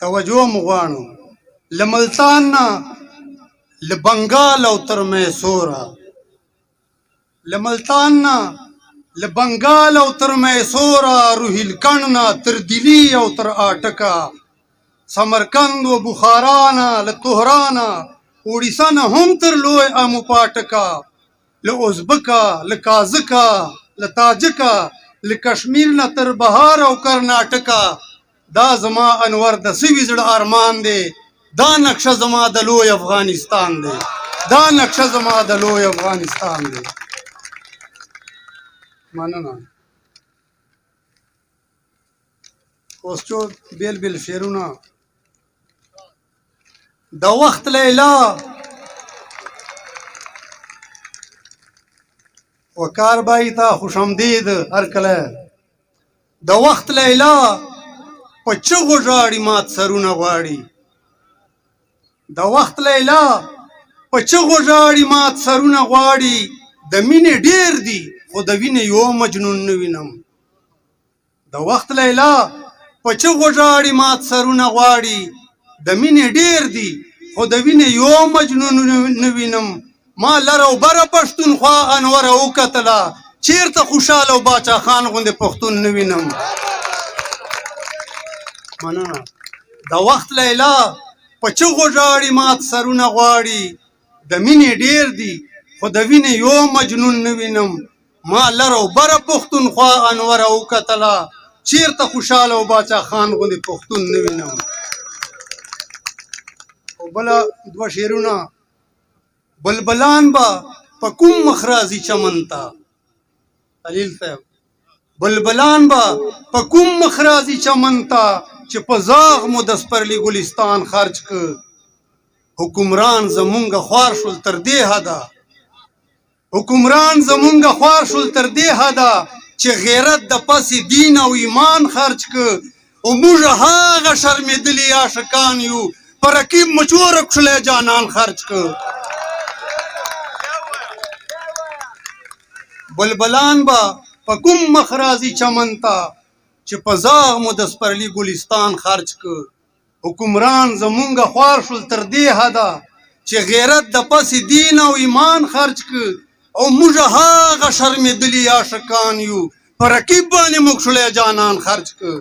توجه مو غواړو له ملتان نه له بنګال او تر میسوره له ملتان نه له بنګال او تر میسوره روهیلکڼ نه تر دلی او تر اټکه سمرقند و بخارا نه له طهرانه اوړیسا نه هم تر لوی امو پاټکه له ازبکه له کازکه له تاجکه له کشمیر نه تر بهار او کرناټکه دا زما انور د سوي زړه ارمان دی دا نقشه زما د لوی افغانستان دی دا نقشه زما د لوی افغانستان دی مننه اوس چو بیل بیل شعرونه د وخت لیلا وکار بای ته خوش آمدید هر کله د وخت لیلا په چغو ژاړي مات سرونه غواړي د وخت لیلا په چغو ژاړي مات سرونه غواړي د مینې ډیر دي خو د وینې یو مجنون نه وینم د وخت لیلا په چغو ژاړي مات سرونه غواړي د مینې ډیر دي خو د وینې یو مجنون نه وینم ما لر او بره پښتونخوا انوره وکتله چیرته خوشحاله او باچا خان غوندې پښتون نه وینم مننه د وخت لیلا په چغو ژاړي مات سرونه غواړي د مینې ډیر دي خو د وینې یو مجنون نه وینم ما لر او بره پښتونخوا انوره وکتله چیرته خوشحاله او باچا خان غوندې پښتون نه وینم او بله دوه شعرونه بلبلان به په کوم مخ راځي چمن ته خلیل صاحب بلبلان به په کوم مخ راځي چمن ته چې په زاغ مو د سپرلي ګلستان خرج که حکمران زمونږه خوار شول تر دې حده حکمران زمونږه خوار شول تر دې حده چې غیرت د پسې دین او ایمان خرج که او موږ هغه شرمېدلي عاشقان یو په رقیب مچوره کښلی جانان خرج که بلبلان به په کوم مخ راځي چمن ته چې په زاغ مو د سپرلي ګلستان خرج که حکمران زمونږه خوار شول تر دې حده چې غیرت د پسې دین او ایمان خرج که او موږ هغه شرمېدلي عاشقان یو په رقیب باندې مو کښلی جانان خرج که